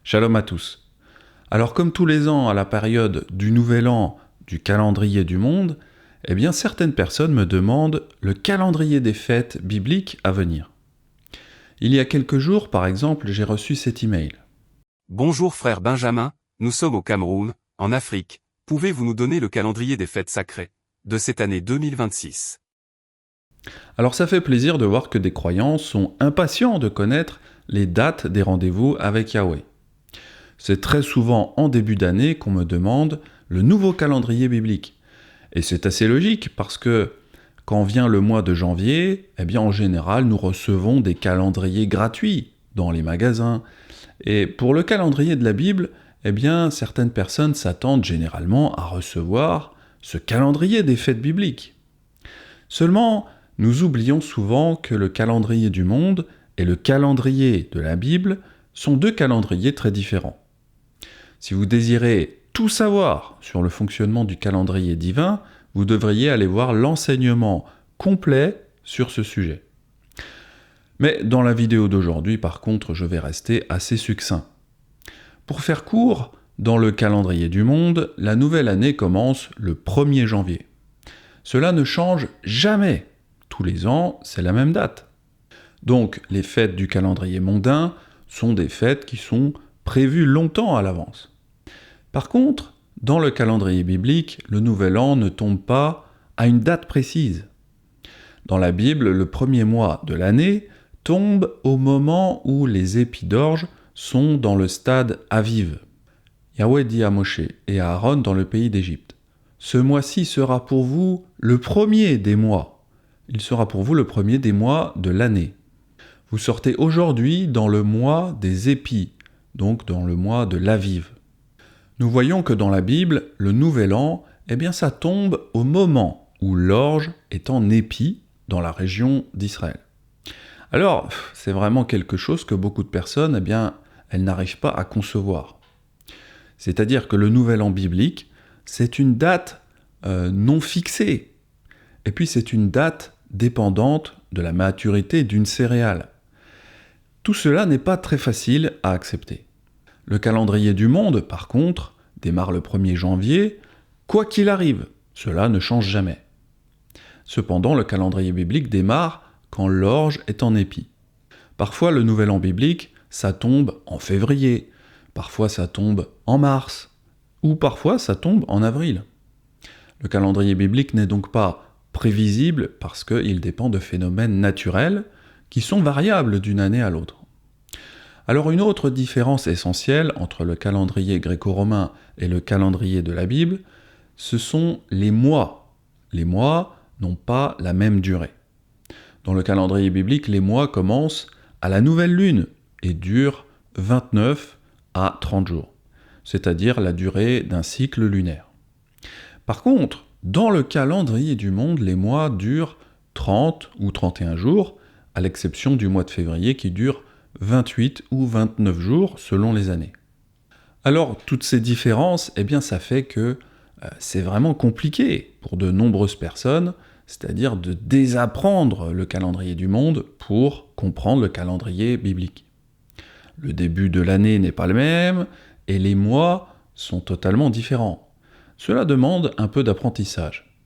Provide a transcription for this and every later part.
Shalom à tous. Alors comme tous les ans à la période du Nouvel An du calendrier du monde, certaines personnes me demandent le calendrier des fêtes bibliques à venir. Il y a quelques jours, par exemple, j'ai reçu cet email. Bonjour frère Benjamin, nous sommes au Cameroun, en Afrique. Pouvez-vous nous donner le calendrier des fêtes sacrées de cette année 2026 ? Alors ça fait plaisir de voir que des croyants sont impatients de connaître les dates des rendez-vous avec Yahweh. C'est très souvent en début d'année qu'on me demande le nouveau calendrier biblique. Et c'est assez logique parce que quand vient le mois de janvier, en général, nous recevons des calendriers gratuits dans les magasins. Et pour le calendrier de la Bible, certaines personnes s'attendent généralement à recevoir ce calendrier des fêtes bibliques. Seulement, nous oublions souvent que le calendrier du monde et le calendrier de la Bible sont deux calendriers très différents. Si vous désirez tout savoir sur le fonctionnement du calendrier divin, vous devriez aller voir l'enseignement complet sur ce sujet. Mais dans la vidéo d'aujourd'hui, par contre, je vais rester assez succinct. Pour faire court, dans le calendrier du monde, la nouvelle année commence le 1er janvier. Cela ne change jamais. Tous les ans, c'est la même date. Donc, les fêtes du calendrier mondain sont des fêtes qui sont prévues longtemps à l'avance. Par contre, dans le calendrier biblique, le nouvel an ne tombe pas à une date précise. Dans la Bible, le premier mois de l'année tombe au moment où les épis d'orge sont dans le stade Aviv. Yahweh dit à Moshe et à Aaron dans le pays d'Égypte, « Ce mois-ci sera pour vous le premier des mois. Il sera pour vous le premier des mois de l'année. Vous sortez aujourd'hui dans le mois des épis, donc dans le mois de l'Aviv. » Nous voyons que dans la Bible, le nouvel an, ça tombe au moment où l'orge est en épi dans la région d'Israël. Alors, c'est vraiment quelque chose que beaucoup de personnes, elles n'arrivent pas à concevoir. C'est-à-dire que le nouvel an biblique, c'est une date non fixée. Et puis c'est une date dépendante de la maturité d'une céréale. Tout cela n'est pas très facile à accepter. Le calendrier du monde, par contre, démarre le 1er janvier, quoi qu'il arrive, cela ne change jamais. Cependant, le calendrier biblique démarre quand l'orge est en épi. Parfois, le nouvel an biblique, ça tombe en février, parfois ça tombe en mars, ou parfois ça tombe en avril. Le calendrier biblique n'est donc pas prévisible parce qu'il dépend de phénomènes naturels qui sont variables d'une année à l'autre. Alors une autre différence essentielle entre le calendrier gréco-romain et le calendrier de la Bible, ce sont les mois. Les mois n'ont pas la même durée. Dans le calendrier biblique, les mois commencent à la nouvelle lune et durent 29 à 30 jours, c'est-à-dire la durée d'un cycle lunaire. Par contre, dans le calendrier du monde, les mois durent 30 ou 31 jours, à l'exception du mois de février qui dure 28 ou 29 jours selon les années. Alors, toutes ces différences, ça fait que c'est vraiment compliqué pour de nombreuses personnes, c'est-à-dire de désapprendre le calendrier du monde pour comprendre le calendrier biblique. Le début de l'année n'est pas le même, et les mois sont totalement différents. Cela demande un peu d'apprentissage.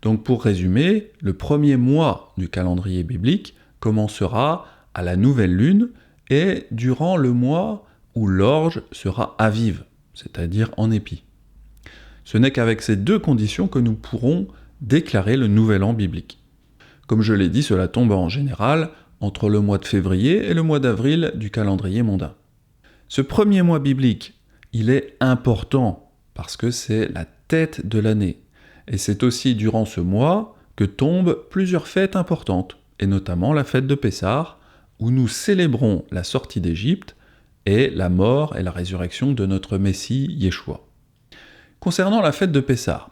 Donc pour résumer, le premier mois du calendrier biblique commencera à la nouvelle lune et durant le mois où l'orge sera avive, c'est-à-dire en épi. Ce n'est qu'avec ces deux conditions que nous pourrons déclarer le nouvel an biblique. Comme je l'ai dit, cela tombe en général entre le mois de février et le mois d'avril du calendrier mondain. Ce premier mois biblique, il est important parce que c'est la tête de l'année. Et c'est aussi durant ce mois que tombent plusieurs fêtes importantes, et notamment la fête de Pessah, où nous célébrons la sortie d'Égypte et la mort et la résurrection de notre Messie Yeshua. Concernant la fête de Pessah,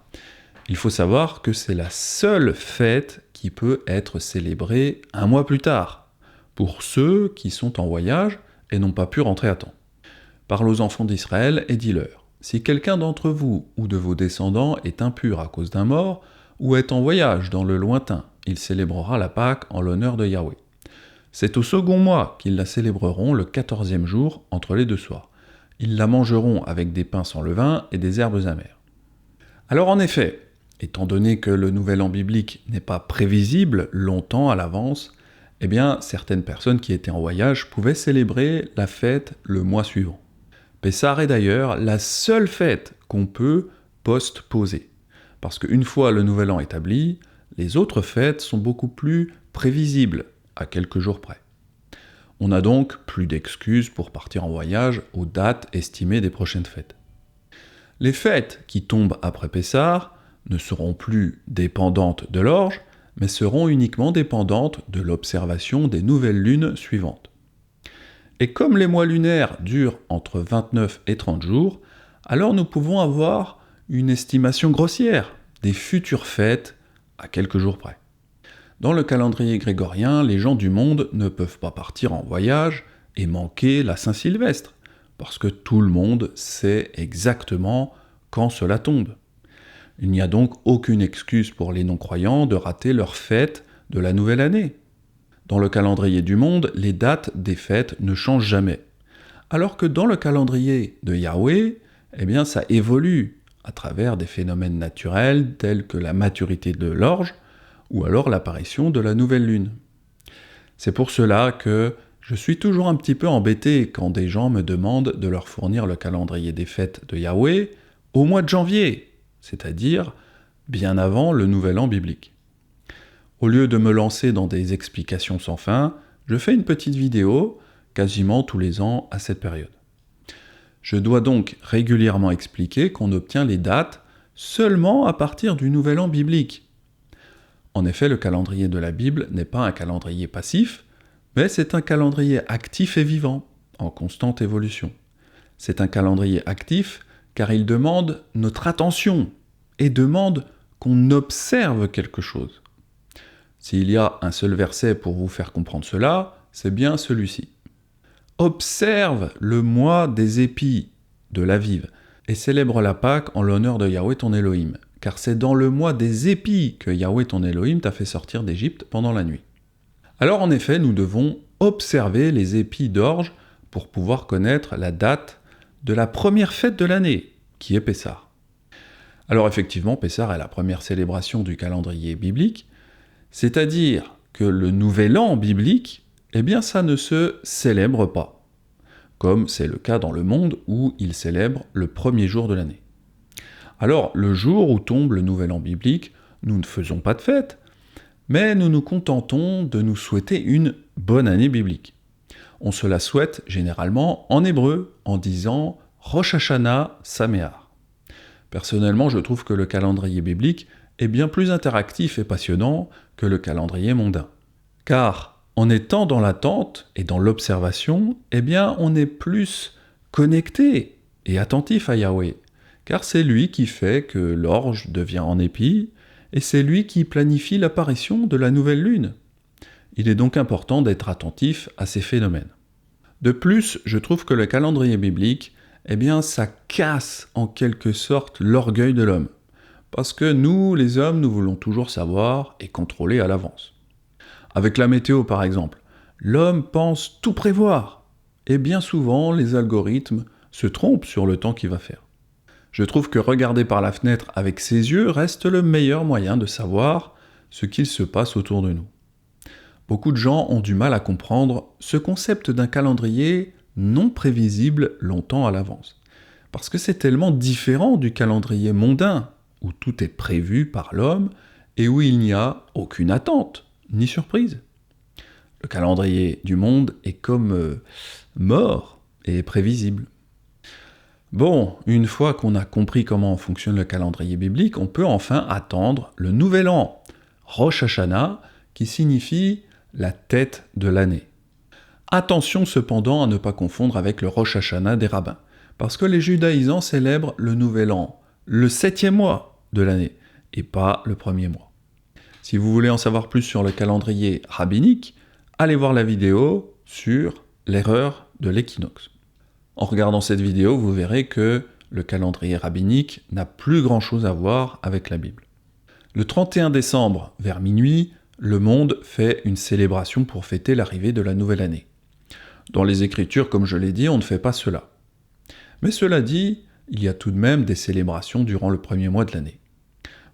il faut savoir que c'est la seule fête qui peut être célébrée un mois plus tard, pour ceux qui sont en voyage et n'ont pas pu rentrer à temps. Parle aux enfants d'Israël et dis-leur, si quelqu'un d'entre vous ou de vos descendants est impur à cause d'un mort, ou est en voyage dans le lointain, il célébrera la Pâque en l'honneur de Yahweh. C'est au second mois qu'ils la célébreront le 14e jour entre les deux soirs. Ils la mangeront avec des pains sans levain et des herbes amères. Alors en effet, étant donné que le Nouvel An biblique n'est pas prévisible longtemps à l'avance, eh bien certaines personnes qui étaient en voyage pouvaient célébrer la fête le mois suivant. Pessah est d'ailleurs la seule fête qu'on peut post-poser, parce qu'une fois le Nouvel An établi, les autres fêtes sont beaucoup plus prévisibles, à quelques jours près. On n'a donc plus d'excuses pour partir en voyage aux dates estimées des prochaines fêtes. Les fêtes qui tombent après Pessah ne seront plus dépendantes de l'orge, mais seront uniquement dépendantes de l'observation des nouvelles lunes suivantes. Et comme les mois lunaires durent entre 29 et 30 jours, alors nous pouvons avoir une estimation grossière des futures fêtes à quelques jours près. Dans le calendrier grégorien, les gens du monde ne peuvent pas partir en voyage et manquer la Saint-Sylvestre, parce que tout le monde sait exactement quand cela tombe. Il n'y a donc aucune excuse pour les non-croyants de rater leur fête de la nouvelle année. Dans le calendrier du monde, les dates des fêtes ne changent jamais. Alors que dans le calendrier de Yahweh, eh bien ça évolue à travers des phénomènes naturels tels que la maturité de l'orge ou alors l'apparition de la nouvelle lune. C'est pour cela que je suis toujours un petit peu embêté quand des gens me demandent de leur fournir le calendrier des fêtes de Yahweh au mois de janvier, c'est-à-dire bien avant le Nouvel An biblique. Au lieu de me lancer dans des explications sans fin, je fais une petite vidéo quasiment tous les ans à cette période. Je dois donc régulièrement expliquer qu'on obtient les dates seulement à partir du Nouvel An biblique. En effet, le calendrier de la Bible n'est pas un calendrier passif, mais c'est un calendrier actif et vivant, en constante évolution. C'est un calendrier actif car il demande notre attention et demande qu'on observe quelque chose. S'il y a un seul verset pour vous faire comprendre cela, c'est bien celui-ci. Observe le mois des épis de l'Aviv et célèbre la Pâque en l'honneur de Yahweh ton Elohim, car c'est dans le mois des épis que Yahweh ton Elohim t'a fait sortir d'Égypte pendant la nuit. Alors en effet, nous devons observer les épis d'orge pour pouvoir connaître la date de la première fête de l'année, qui est Pessah. Alors effectivement, Pessah est la première célébration du calendrier biblique, c'est-à-dire que le Nouvel An biblique, eh bien ça ne se célèbre pas, comme c'est le cas dans le monde où il célèbre le premier jour de l'année. Alors, le jour où tombe le Nouvel An biblique, nous ne faisons pas de fête, mais nous nous contentons de nous souhaiter une bonne année biblique. On se la souhaite généralement en hébreu, en disant « Rosh Hashanah Sameach ». Personnellement, je trouve que le calendrier biblique est bien plus interactif et passionnant que le calendrier mondain. Car, en étant dans l'attente et dans l'observation, eh bien, on est plus connecté et attentif à Yahweh. Car c'est lui qui fait que l'orge devient en épi, et c'est lui qui planifie l'apparition de la nouvelle lune. Il est donc important d'être attentif à ces phénomènes. De plus, je trouve que le calendrier biblique, eh bien, ça casse en quelque sorte l'orgueil de l'homme. Parce que nous, les hommes, nous voulons toujours savoir et contrôler à l'avance. Avec la météo, par exemple, l'homme pense tout prévoir, et bien souvent, les algorithmes se trompent sur le temps qu'il va faire. Je trouve que regarder par la fenêtre avec ses yeux reste le meilleur moyen de savoir ce qu'il se passe autour de nous. Beaucoup de gens ont du mal à comprendre ce concept d'un calendrier non prévisible longtemps à l'avance. Parce que c'est tellement différent du calendrier mondain, où tout est prévu par l'homme et où il n'y a aucune attente, ni surprise. Le calendrier du monde est comme mort et prévisible. Bon, une fois qu'on a compris comment fonctionne le calendrier biblique, on peut enfin attendre le Nouvel An, Rosh Hashanah, qui signifie la tête de l'année. Attention cependant à ne pas confondre avec le Rosh Hashanah des rabbins, parce que les judaïsants célèbrent le Nouvel An, le 7e mois de l'année, et pas le 1er mois. Si vous voulez en savoir plus sur le calendrier rabbinique, allez voir la vidéo sur l'erreur de l'équinoxe. En regardant cette vidéo, vous verrez que le calendrier rabbinique n'a plus grand-chose à voir avec la Bible. Le 31 décembre, vers minuit, le monde fait une célébration pour fêter l'arrivée de la nouvelle année. Dans les Écritures, comme je l'ai dit, on ne fait pas cela. Mais cela dit, il y a tout de même des célébrations durant le premier mois de l'année.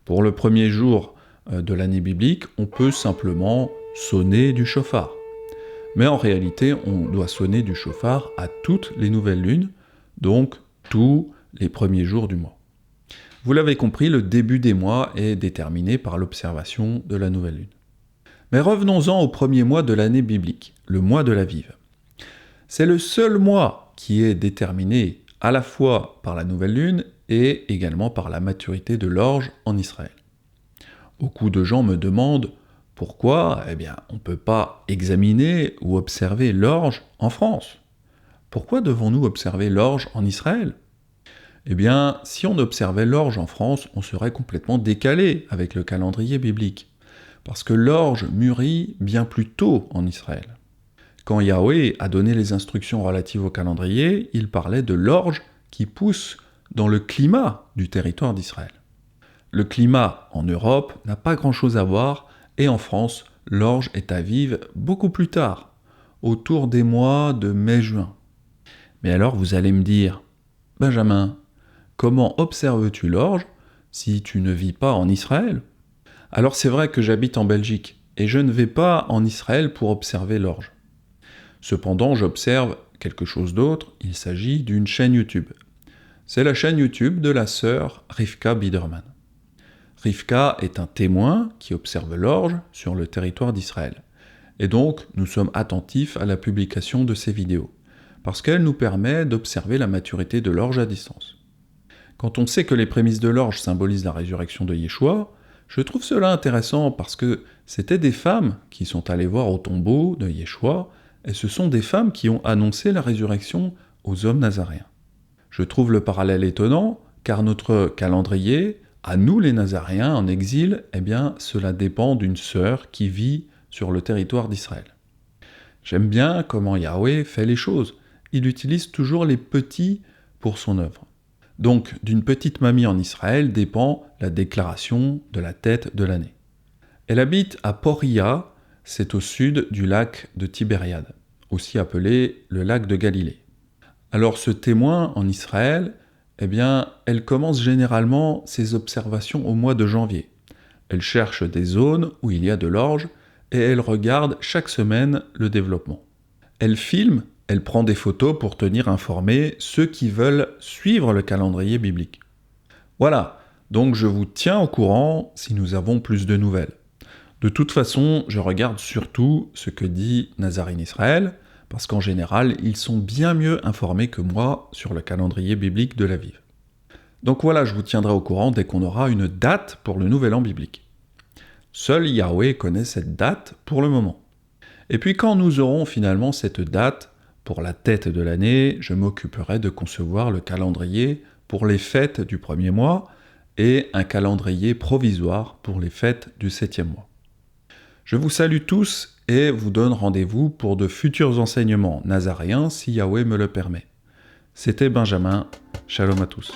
Pour le premier jour de l'année biblique, on peut simplement sonner du chauffard. Mais en réalité, on doit sonner du chauffard à toutes les nouvelles lunes, donc tous les premiers jours du mois. Vous l'avez compris, le début des mois est déterminé par l'observation de la nouvelle lune. Mais revenons-en au premier mois de l'année biblique, le mois de l'Aviv. C'est le seul mois qui est déterminé à la fois par la nouvelle lune et également par la maturité de l'orge en Israël. Beaucoup de gens me demandent pourquoi on ne peut pas examiner ou observer l'orge en France. Pourquoi devons-nous observer l'orge en Israël ? Si on observait l'orge en France, on serait complètement décalé avec le calendrier biblique. Parce que l'orge mûrit bien plus tôt en Israël. Quand Yahweh a donné les instructions relatives au calendrier, il parlait de l'orge qui pousse dans le climat du territoire d'Israël. Le climat en Europe n'a pas grand-chose à voir, et en France, l'orge est à vivre beaucoup plus tard, autour des mois de mai-juin. Mais alors vous allez me dire, Benjamin, comment observes-tu l'orge si tu ne vis pas en Israël ? Alors c'est vrai que j'habite en Belgique, et je ne vais pas en Israël pour observer l'orge. Cependant, j'observe quelque chose d'autre, il s'agit d'une chaîne YouTube. C'est la chaîne YouTube de la sœur Rivka Biderman. Rivka est un témoin qui observe l'orge sur le territoire d'Israël. Et donc, nous sommes attentifs à la publication de ces vidéos, parce qu'elle nous permet d'observer la maturité de l'orge à distance. Quand on sait que les prémices de l'orge symbolisent la résurrection de Yeshua, je trouve cela intéressant parce que c'était des femmes qui sont allées voir au tombeau de Yeshua, et ce sont des femmes qui ont annoncé la résurrection aux hommes nazaréens. Je trouve le parallèle étonnant, car notre calendrier, à nous les Nazaréens en exil, cela dépend d'une sœur qui vit sur le territoire d'Israël. J'aime bien comment Yahweh fait les choses. Il utilise toujours les petits pour son œuvre. Donc, d'une petite mamie en Israël dépend la déclaration de la tête de l'année. Elle habite à Poria, c'est au sud du lac de Tibériade, aussi appelé le lac de Galilée. Alors ce témoin en Israël, elle commence généralement ses observations au mois de janvier. Elle cherche des zones où il y a de l'orge et elle regarde chaque semaine le développement. Elle filme, elle prend des photos pour tenir informés ceux qui veulent suivre le calendrier biblique. Voilà, donc je vous tiens au courant si nous avons plus de nouvelles. De toute façon, je regarde surtout ce que dit Nazarene Israël, parce qu'en général, ils sont bien mieux informés que moi sur le calendrier biblique de l'Aviv. Donc voilà, je vous tiendrai au courant dès qu'on aura une date pour le nouvel an biblique. Seul Yahweh connaît cette date pour le moment. Et puis quand nous aurons finalement cette date pour la tête de l'année, je m'occuperai de concevoir le calendrier pour les fêtes du premier mois et un calendrier provisoire pour les fêtes du 7e mois. Je vous salue tous et vous donne rendez-vous pour de futurs enseignements nazaréens si Yahweh me le permet. C'était Benjamin, shalom à tous.